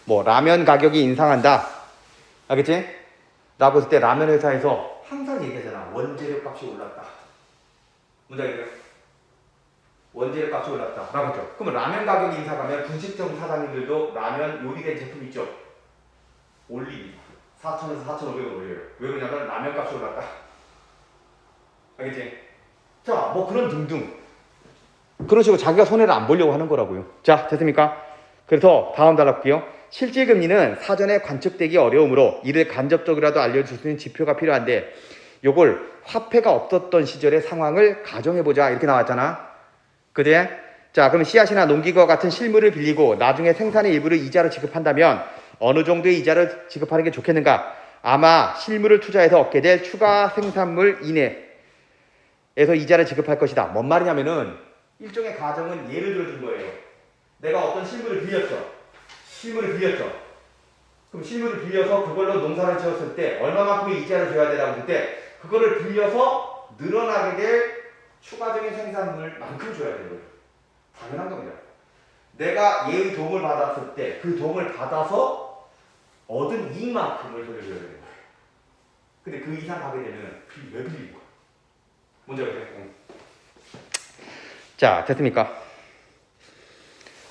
뭐 라면 가격이 인상한다. 알겠지? 라고 했을 때 라면 회사에서 항상 얘기하잖아. 원재료 값이 올랐다. 뭔지 알겠죠? 원재료 값이 올랐다. 라고 했죠. 그러면 라면 가격이 인상하면 분식점 사장님들도 라면 요리된 제품 있죠? 올리기. 4,000에서 4,500원 올려요. 왜 그러냐면 라면 값이 올랐다. 알겠지? 자, 뭐 그런 등등. 그런 식으로 자기가 손해를 안 보려고 하는 거라고요. 자, 됐습니까? 그래서 다음 달라볼게요. 실질금리는 사전에 관측되기 어려우므로 이를 간접적으로라도 알려줄 수 있는 지표가 필요한데 요걸 화폐가 없었던 시절의 상황을 가정해보자 이렇게 나왔잖아. 그지? 자, 그럼 씨앗이나 농기구와 같은 실물을 빌리고 나중에 생산의 일부를 이자로 지급한다면 어느 정도의 이자를 지급하는 게 좋겠는가? 아마 실물을 투자해서 얻게 될 추가 생산물 이내에서 이자를 지급할 것이다. 뭔 말이냐면은 일종의 가정은 예를 들어준 거예요. 내가 어떤 실물을 빌렸죠. 그럼 실물을 빌려서 그걸로 농사를 지었을 때 얼마만큼의 이자를 줘야 되라고 했을 때 그거를 빌려서 늘어나게 될 추가적인 생산물만큼 줘야 되는 거예요. 당연한 겁니다. 내가 얘의 도움을 받았을 때 그 도움을 받아서 얻은 이익만큼을 돌려줘야 되는 거예요. 근데 그 이상 가게 되면 왜 빌린 거야? 뭔지 알겠어요? 자, 됐습니까?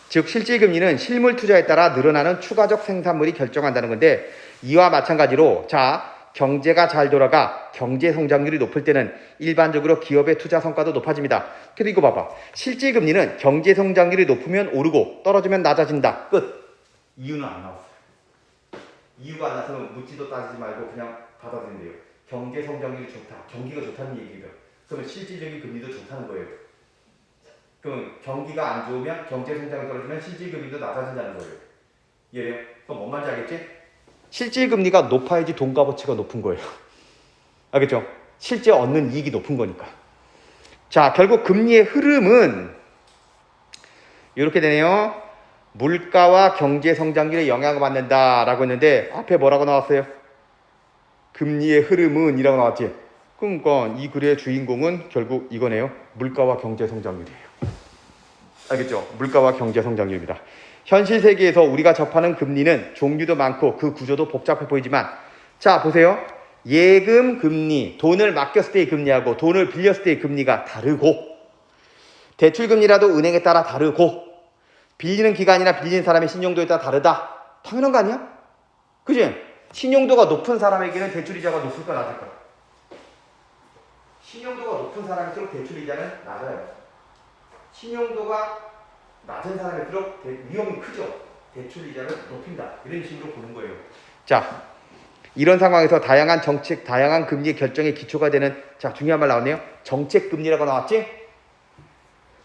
즉 실질금리는 실물 투자에 따라 늘어나는 추가적 생산물이 결정한다는 건데 이와 마찬가지로 자 경제가 잘 돌아가 경제 성장률이 높을 때는 일반적으로 기업의 투자 성과도 높아집니다. 그리고 봐봐. 실질금리는 경제 성장률이 높으면 오르고 떨어지면 낮아진다. 끝. 이유는 안 나왔어요. 이유가 안 나서는 묻지도 따지지 말고 그냥 받아들인대요. 경제 성장률이 좋다. 경기가 좋다는 얘기예요. 그러면 실질적인 금리도 좋다는 거예요. 그럼 경기가 안 좋으면 경제 성장이 떨어지면 실질금리도 낮아진다는 거예요. 이해해요? 그럼 뭔 말인지 알겠지? 실질금리가 높아야지 돈값어치가 높은 거예요. 알겠죠? 실제 얻는 이익이 높은 거니까. 자, 결국 금리의 흐름은 이렇게 되네요. 물가와 경제 성장률에 영향을 받는다라고 했는데 앞에 뭐라고 나왔어요? 금리의 흐름은 이라고 나왔지. 그러니까 이 글의 주인공은 결국 이거네요. 물가와 경제 성장률이에요. 알겠죠? 물가와 경제 성장률입니다. 현실 세계에서 우리가 접하는 금리는 종류도 많고 그 구조도 복잡해 보이지만 자 보세요. 예금 금리, 돈을 맡겼을 때의 금리하고 돈을 빌렸을 때의 금리가 다르고 대출 금리라도 은행에 따라 다르고 빌리는 기간이나 빌리는 사람의 신용도에 따라 다르다. 당연한 거 아니야? 그지? 신용도가 높은 사람에게는 대출이자가 높을까 낮을까? 신용도가 높은 사람일수록 대출이자는 낮아요. 신용도가 낮은 사람일수록 위험이 크죠. 대출이자를 높인다. 이런 식으로 보는 거예요. 자, 이런 상황에서 다양한 정책, 다양한 금리 결정의 기초가 되는 자 중요한 말 나왔네요. 정책금리라고 나왔지?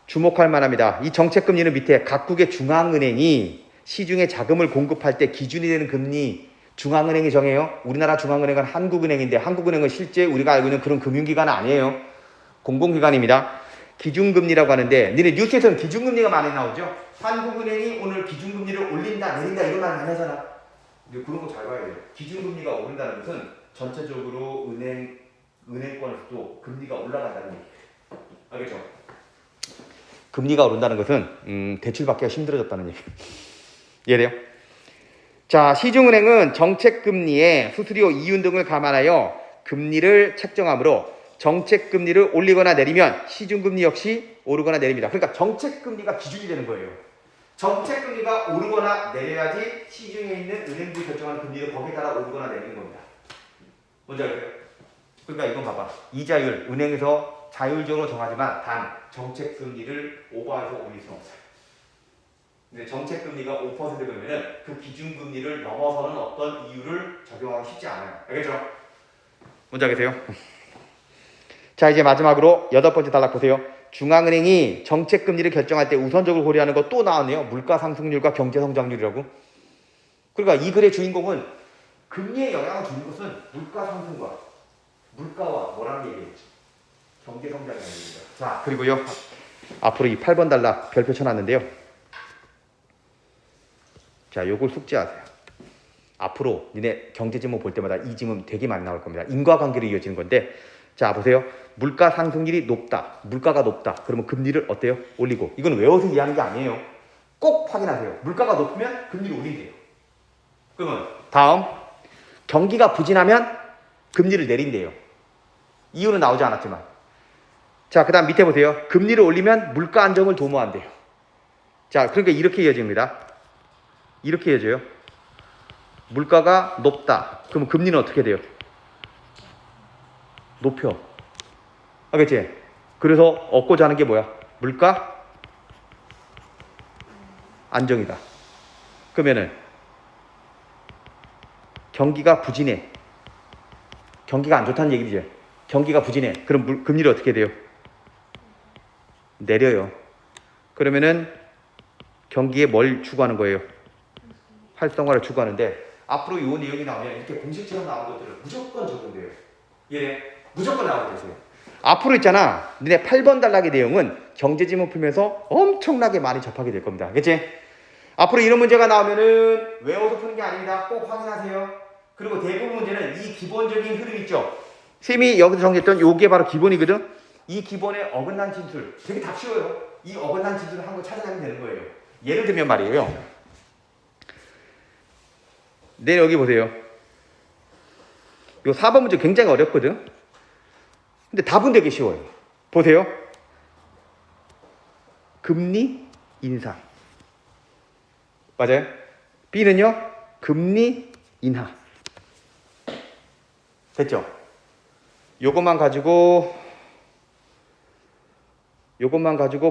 주목할 만합니다. 이 정책금리는 밑에 각국의 중앙은행이 시중에 자금을 공급할 때 기준이 되는 금리 중앙은행이 정해요. 우리나라 중앙은행은 한국은행인데 한국은행은 실제 우리가 알고 있는 그런 금융기관은 아니에요. 공공기관입니다. 기준금리라고 하는데 니네 뉴스에서는 기준금리가 많이 나오죠. 한국은행이 오늘 기준금리를 올린다 내린다 이런 말 많이 하잖아. 근데 그런 거 잘 봐야 돼요. 기준금리가 오른다는 것은 전체적으로 은행권에서도 금리가 올라간다는 얘기예요. 알겠죠? 금리가 오른다는 것은 대출받기가 힘들어졌다는 얘기예요. 이해돼요? 자, 시중은행은 정책금리에 수수료, 이윤 등을 감안하여 금리를 책정하므로 정책금리를 올리거나 내리면 시중금리 역시 오르거나 내립니다. 그러니까 정책금리가 기준이 되는 거예요. 정책금리가 오르거나 내려야지 시중에 있는 은행들이 결정하는 금리를 거기에 따라 오르거나 내리는 겁니다. 뭔지 알겠어요? 그러니까 이건 봐봐. 이자율, 은행에서 자율적으로 정하지만 단 정책금리를 오버해서 올릴 수는 없어요. 근데 정책금리가 5% 되면은 그 기준금리를 넘어서는 어떤 이유를 적용하기 쉽지 않아요. 알겠죠? 뭔지 알겠어요? 자, 이제 마지막으로 8번째 단락 보세요. 중앙은행이 정책금리를 결정할 때 우선적으로 고려하는 거 또 나왔네요. 물가상승률과 경제성장률이라고. 그러니까 이 글의 주인공은 금리에 영향을 주는 것은 물가상승과 물가와 뭐라는 얘기겠죠? 경제성장률입니다. 자, 그리고요. 앞으로 이 8번 단락 별표 쳐놨는데요. 자, 요걸 숙지하세요. 앞으로 니네 경제지문 볼 때마다 이 지문 되게 많이 나올 겁니다. 인과관계로 이어지는 건데 자 보세요. 물가 상승률이 높다. 물가가 높다. 그러면 금리를 어때요? 올리고. 이건 외워서 이해하는 게 아니에요. 꼭 확인하세요. 물가가 높으면 금리를 올린대요. 그러면 다음 경기가 부진하면 금리를 내린대요. 이유는 나오지 않았지만. 자, 그 다음 밑에 보세요. 금리를 올리면 물가 안정을 도모한대요. 자, 그러니까 이렇게 이어집니다. 이렇게 이어져요. 물가가 높다. 그러면 금리는 어떻게 돼요? 높여. 알겠지? 그래서 얻고자 하는 게 뭐야? 물가 안정이다. 그러면은 경기가 부진해. 경기가 안 좋다는 얘기죠. 경기가 부진해. 그럼 금리를 어떻게 돼요? 내려요. 그러면은 경기에 뭘 추구하는 거예요? 활성화를 추구하는데 앞으로 이 내용이 나오면 이렇게 공식처럼 나온 것들을 무조건 적용돼요. 얘네 무조건 나오게 되세요. 앞으로 있잖아. 너네 8번 단락의 내용은 경제지문 풀면서 엄청나게 많이 접하게 될 겁니다. 그치? 앞으로 이런 문제가 나오면은 외워서 푸는 게 아닙니다. 꼭 확인하세요. 그리고 대부분 문제는 이 기본적인 흐름 있죠. 쌤이 여기서 정했던 요게 바로 기본이거든. 이 기본의 어긋난 진술. 되게 다 쉬워요. 이 어긋난 진술을 한 번 찾아내면 되는 거예요. 예를 들면 말이에요. 네, 여기 보세요. 요 4번 문제 굉장히 어렵거든. 근데 답은 되게 쉬워요. 보세요. 금리 인상. 맞아요? B는요. 금리 인하. 됐죠? 요것만 가지고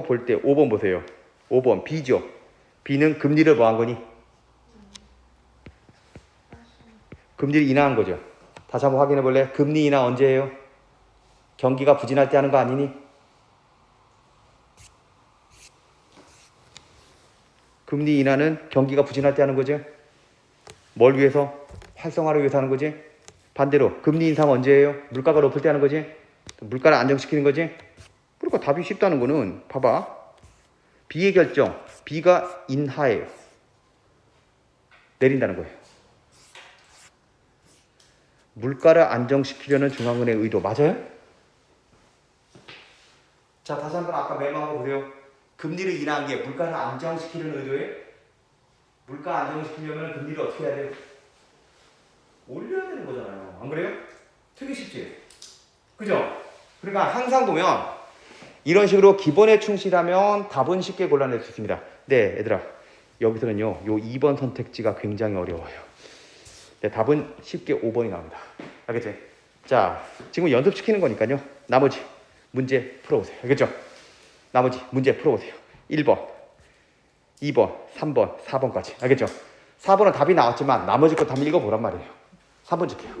볼 때 5번 보세요. 5번 B죠. B는 금리를 뭐 한 거니? 금리를 인하한 거죠. 다시 한번 확인해 볼래? 금리 인하 언제예요? 경기가 부진할 때 하는 거 아니니? 금리 인하는 경기가 부진할 때 하는 거죠. 뭘 위해서? 활성화를 위해서 하는 거지. 반대로 금리 인상 언제예요? 물가가 높을 때 하는 거지. 물가를 안정시키는 거지. 그러니까 답이 쉽다는 거는 봐봐. B의 결정. B가 인하예요. 내린다는 거예요. 물가를 안정시키려는 중앙은행의 의도. 맞아요? 자, 다시 한번 아까 메모한 거 보세요. 금리를 인하한 게 물가를 안정시키려는 의도예요? 물가 안정시키려면 금리를 어떻게 해야 돼요? 올려야 되는 거잖아요. 안 그래요? 되게 쉽지? 그죠? 그러니까 항상 보면 이런 식으로 기본에 충실하면 답은 쉽게 골라낼 수 있습니다. 네, 얘들아. 여기서는요. 요 2번 선택지가 굉장히 어려워요. 네, 답은 쉽게 5번이 나옵니다. 알겠지? 자, 지금 연습시키는 거니까요. 나머지 문제 풀어보세요. 알겠죠? 나머지 문제 풀어보세요. 1번, 2번, 3번, 4번까지. 알겠죠? 4번은 답이 나왔지만 나머지 거 답 읽어보란 말이에요. 3번 줄게요.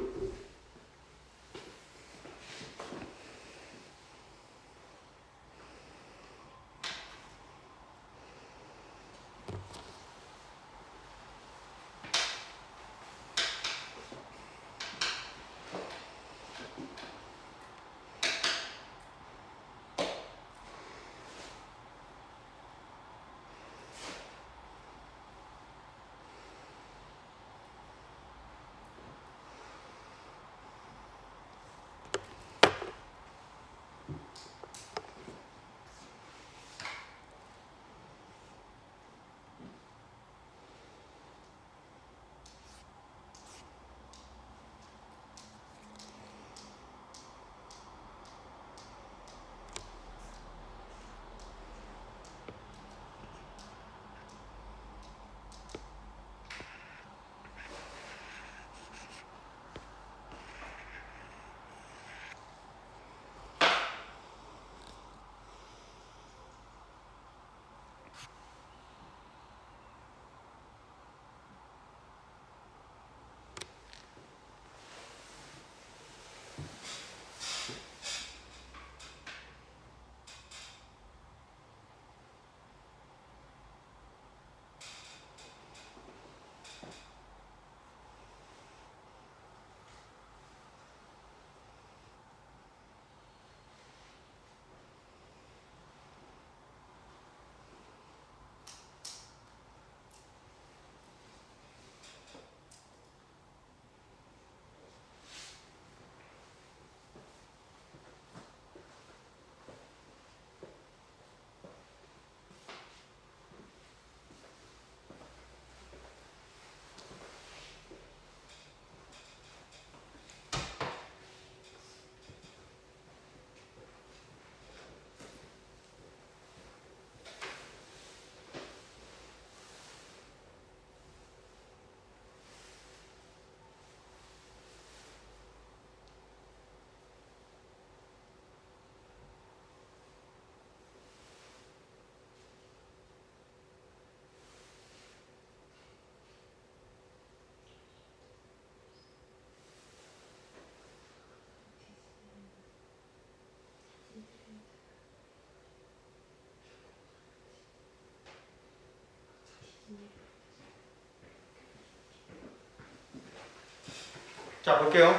자, 볼게요.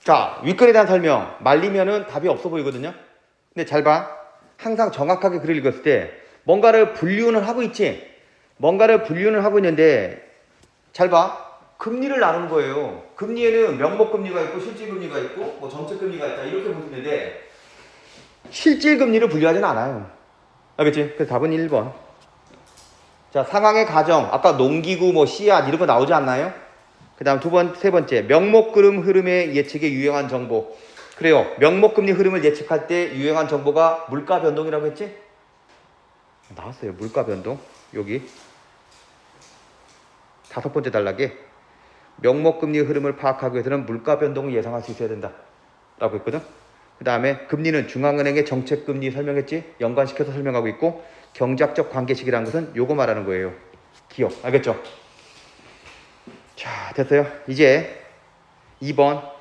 자, 윗글에 대한 설명. 말리면은 답이 없어 보이거든요. 근데 잘 봐. 항상 정확하게 글을 읽었을 때 뭔가를 분류는 하고 있지. 뭔가를 분류는 하고 있는데 잘 봐. 금리를 나누는 거예요. 금리에는 명목금리가 있고 실질금리가 있고 뭐 정책금리가 있다 이렇게 보시는데 실질금리를 분류하지는 않아요. 알겠지? 그래서 답은 1번. 자, 상황의 가정. 아까 농기구 뭐 씨앗 이런 거 나오지 않나요? 그 다음 세 번째. 명목금 흐름의 예측에 유용한 정보. 그래요. 명목금리 흐름을 예측할 때 유용한 정보가 물가 변동이라고 했지? 나왔어요. 물가 변동. 여기. 5번째 단락에 명목금리 흐름을 파악하기 위해서는 물가 변동을 예상할 수 있어야 된다 라고 했거든. 그 다음에 금리는 중앙은행의 정책금리 설명했지. 연관시켜서 설명하고 있고 경제학적 관계식이라는 것은 요거 말하는 거예요. 기억. 알겠죠? 자, 됐어요. 이제 2번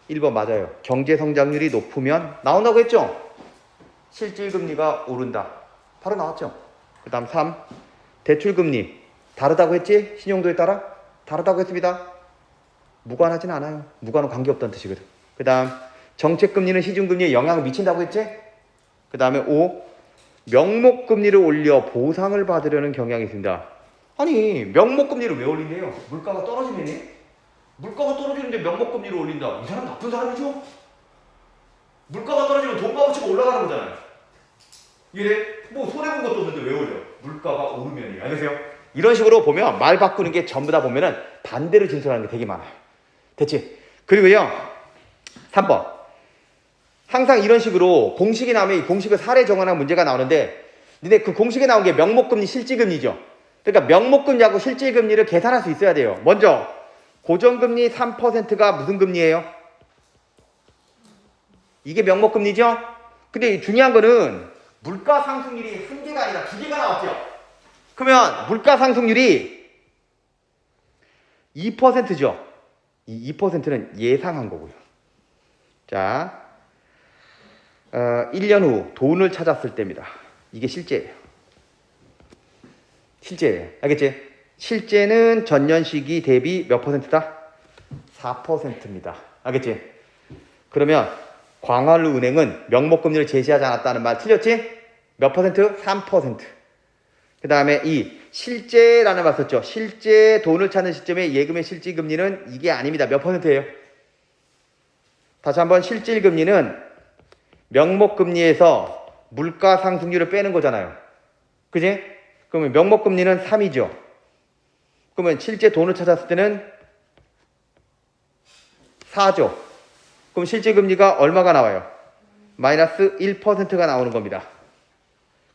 1번 맞아요. 경제성장률이 높으면 나온다고 했죠? 실질금리가 오른다. 바로 나왔죠? 그 다음 3 대출금리 다르다고 했지? 신용도에 따라? 다르다고 했습니다. 무관하진 않아요. 무관은 관계없다는 뜻이거든. 그 다음 정책금리는 시중금리에 영향을 미친다고 했지? 그 다음에 5 명목금리를 올려 보상을 받으려는 경향이 있습니다. 아니 명목금리를 왜 올린대요? 물가가 떨어지면요? 물가가 떨어지는데 명목금리를 올린다. 이 사람 나쁜 사람이죠? 물가가 떨어지면 돈값 붙이고 올라가는 거잖아요. 이래 뭐 손해본 것도 없는데 왜 올려? 물가가 오르면이에요. 알겠어요? 이런 식으로 보면 말 바꾸는 게 전부 다 보면은 반대로 진술하는 게 되게 많아요. 됐지? 그리고요 3번 항상 이런 식으로 공식이 나오면 이 공식을 사례 정하는 문제가 나오는데 근데 그 공식에 나온 게 명목금리 실질금리죠. 그러니까 명목금리하고 실질금리를 계산할 수 있어야 돼요. 먼저 고정금리 3%가 무슨 금리예요? 이게 명목금리죠? 근데 중요한 거는 물가 상승률이 한 개가 아니라 두 개가 나왔죠. 그러면 물가 상승률이 2%죠. 이 2%는 예상한 거고요. 자, 1년 후 돈을 찾았을 때입니다. 이게 실제예요. 실제예요. 알겠지? 실제는 전년 시기 대비 몇 %다? 4%입니다. 알겠지? 그러면 광활루 은행은 명목금리를 제시하지 않았다는 말 틀렸지? 몇 %? 3%. 그 다음에 이 실제라는 말 썼죠. 실제 돈을 찾는 시점에 예금의 실질금리는 이게 아닙니다. 몇 %예요? 다시 한번 실질금리는 명목금리에서 물가 상승률을 빼는 거잖아요. 그지? 그러면 명목금리는 3이죠. 그러면 실제 돈을 찾았을 때는 4죠. 그럼 실질금리가 얼마가 나와요? 마이너스 1%가 나오는 겁니다.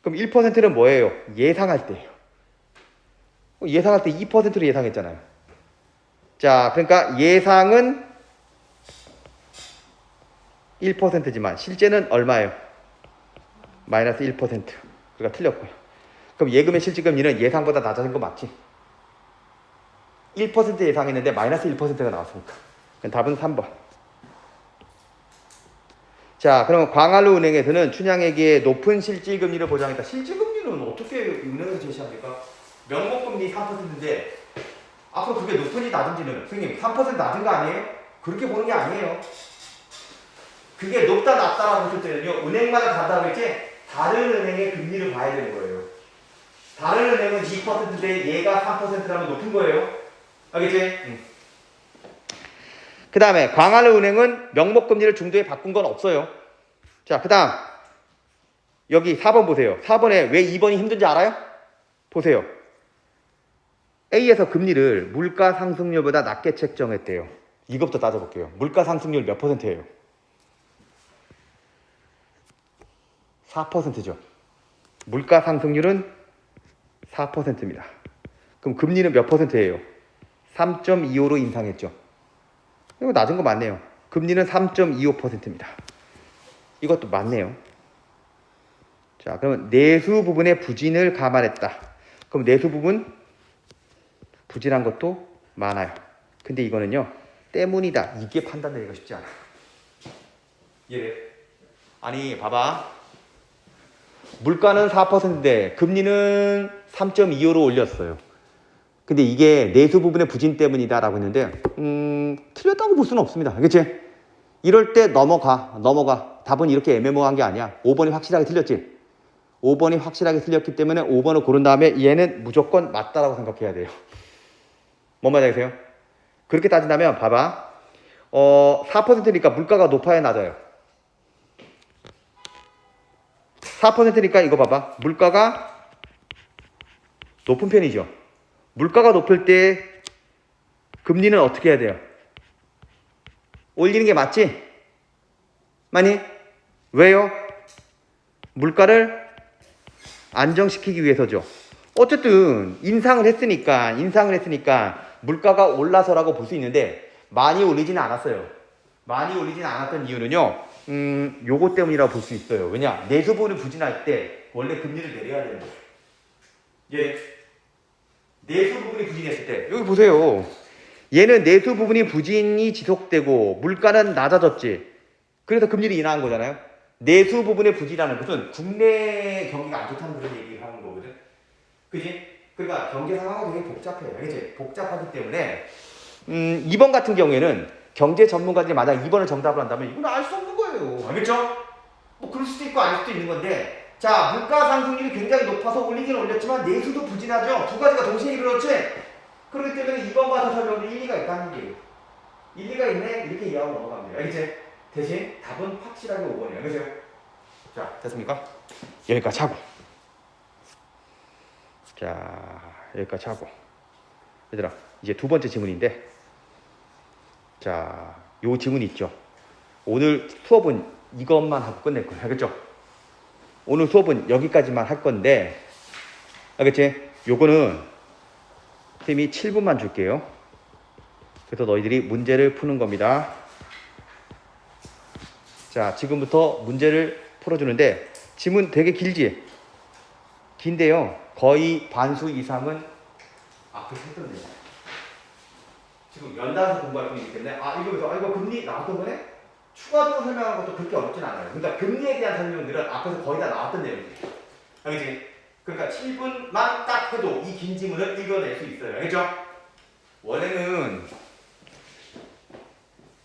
그럼 1%는 뭐예요? 예상할 때예요. 예상할 때 2%를 예상했잖아요. 자, 그러니까 예상은 1%지만 실제는 얼마예요? 마이너스 1%. 그러니까 틀렸고요. 그럼 예금의 실질금리는 예상보다 낮아진 거 맞지? 1% 예상했는데 마이너스 1%가 나왔으니까. 답은 3번. 자, 그러면 광활루 은행에서는 춘향에게 높은 실질금리를 보장했다. 실질금리는 어떻게 은행에서 제시합니까? 명목금리 3%인데 앞으로 그게 높은지 낮은지는 선생님 3% 낮은 거 아니에요? 그렇게 보는 게 아니에요. 그게 높다 낮다라고 했을 때는요 은행마다 다르다고 했지 다른 은행의 금리를 봐야 되는 거예요. 다른 은행은 2%인데 얘가 3%라면 높은 거예요. 알겠지? 그 다음에 광활루 은행은 명목금리를 중도에 바꾼 건 없어요. 자, 그 다음 여기 4번 보세요. 4번에 왜 2번이 힘든지 알아요? 보세요. A에서 금리를 물가 상승률보다 낮게 책정했대요. 이것부터 따져볼게요. 물가 상승률 몇 %예요? 4%죠. 물가 상승률은 4%입니다. 그럼 금리는 몇 %예요? 3.25로 인상했죠. 이거 낮은 거 맞네요. 금리는 3.25%입니다. 이것도 맞네요. 자, 그러면 내수 부분의 부진을 감안했다. 그럼 내수 부분 부진한 것도 많아요. 근데 이거는요 때문이다. 이게 판단되기가 쉽지 않아. 예. 아니 봐봐. 물가는 4%인데 금리는 3.25로 올렸어요. 근데 이게 내수 부분의 부진 때문이다라고 했는데 틀렸다고 볼 수는 없습니다. 알겠지? 이럴 때 넘어가. 답은 이렇게 애매모호한 게 아니야. 5번이 확실하게 틀렸지? 5번이 확실하게 틀렸기 때문에 5번을 고른 다음에 얘는 무조건 맞다라고 생각해야 돼요. 뭔 말인지 아세요? 그렇게 따진다면 봐봐. 4%니까 물가가 높아야 낮아요. 4%니까 이거 봐봐. 물가가 높은 편이죠. 물가가 높을 때 금리는 어떻게 해야 돼요? 올리는 게 맞지? 많이? 왜요? 물가를 안정시키기 위해서죠. 어쨌든 인상을 했으니까 물가가 올라서라고 볼 수 있는데 많이 올리지는 않았어요. 많이 올리지는 않았던 이유는요. 요거 때문이라고 볼 수 있어요. 왜냐? 내수 부분이 부진할 때 원래 금리를 내려야 되는 거예요. 예. 내수 부분이 부진했을 때 여기 보세요. 얘는 내수 부분이 부진이 지속되고 물가는 낮아졌지. 그래서 금리를 인하한 거잖아요. 내수 부분의 부진이라는 것은 국내 경기가 안 좋다는 그런 얘기를 하는 거거든. 그지? 그러니까 경제 상황이 되게 복잡해요. 알겠지? 복잡하기 때문에 2번 같은 경우에는 경제 전문가들이 만약 2번을 정답을 한다면 이건 알 수 없는 거예요. 알겠죠? 뭐 그럴 수도 있고 아닐 수도 있는 건데, 자, 물가 상승률이 굉장히 높아서 올리긴 올렸지만 내수도 부진하죠. 두 가지가 동시에 이루어졌지. 그렇기 때문에 2번 봐서 설명도 일리가 있다는 얘기예요. 일리가 있네 이렇게 이해하고 넘어갑니다. 알겠지? 대신 답은 확실하게 5번이에요. 그죠? 자, 됐습니까? 여기까지 하고. 자, 여기까지 하고. 얘들아, 이제 두 번째 지문인데, 자, 요 지문 있죠? 오늘 수업은 이것만 하고 끝낼 거예요. 알겠죠? 오늘 수업은 여기까지만 할 건데, 알겠지? 요거는 선생님이 7분만 줄게요. 그래서 너희들이 문제를 푸는 겁니다. 자, 지금부터 문제를 풀어주는데, 지문 되게 길지? 긴데요. 거의 반수 이상은 앞에서 했던 내용. 지금 연달아서 공부할 분이기 때문에, 이거 금리 나왔던 거네? 추가적으로 설명하는 것도 그렇게 어렵진 않아요. 그러니까 금리에 대한 설명들은 앞에서 거의 다 나왔던 내용이에요. 알겠지? 그러니까 7분만 딱 해도 이 긴 지문을 읽어낼 수 있어요. 알겠죠? 원래는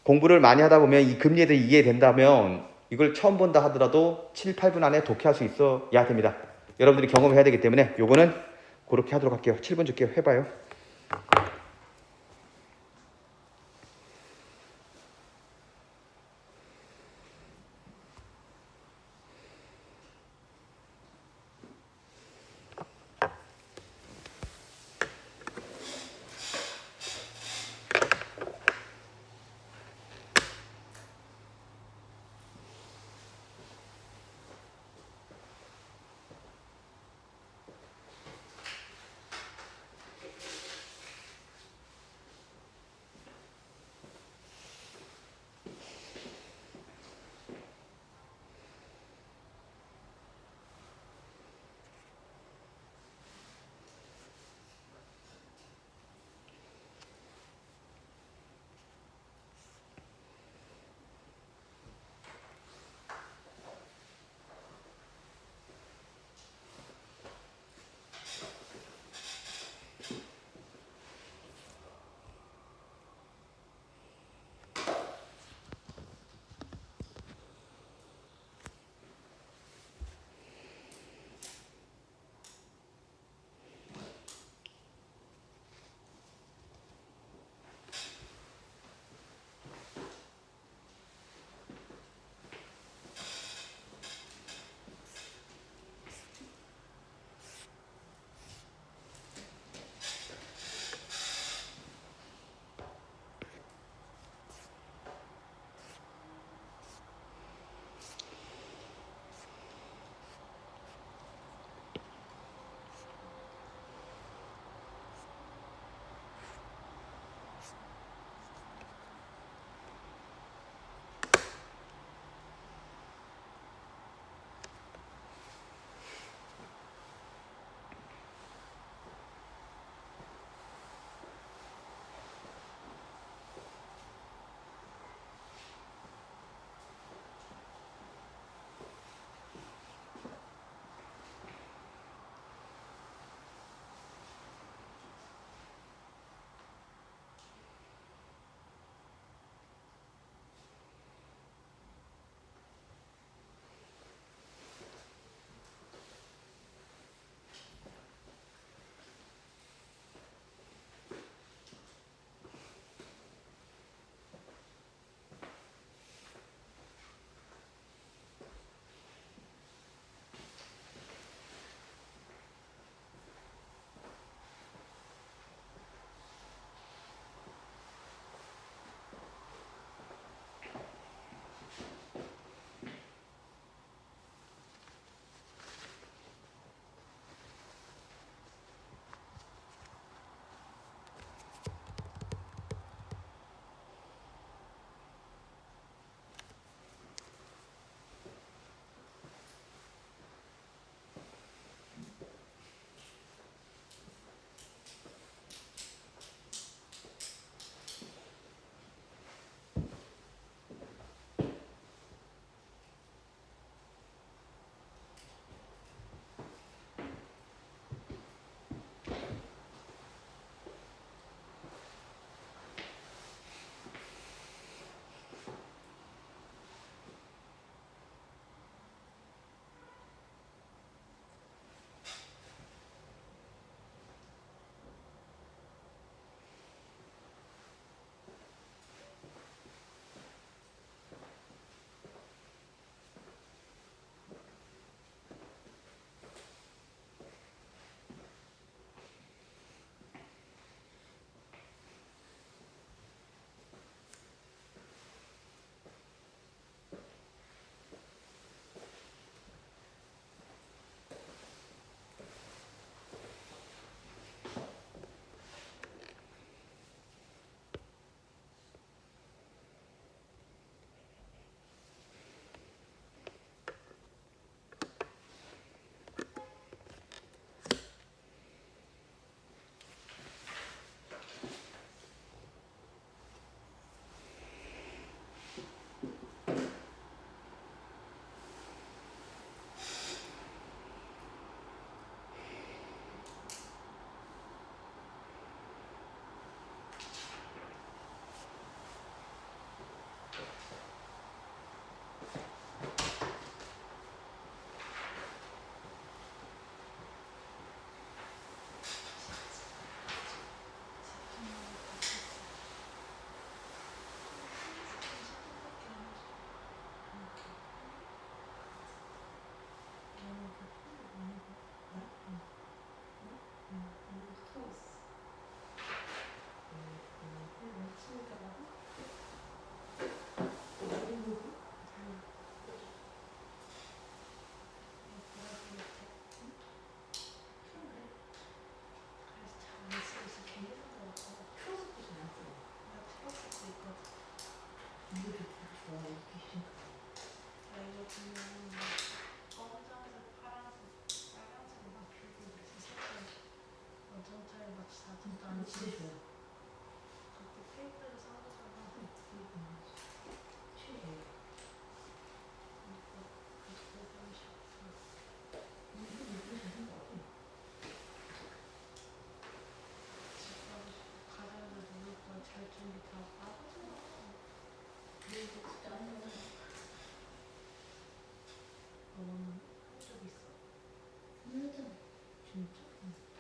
공부를 많이 하다 보면 이 금리에 대해 이해된다면 이걸 처음 본다 하더라도 7, 8분 안에 독해할 수 있어야 됩니다. 여러분들이 경험해야 되기 때문에 요거는 그렇게 하도록 할게요. 7분 줄게요. 해봐요.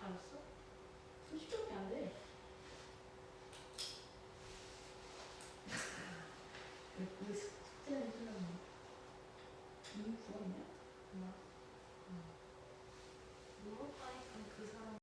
잘했어?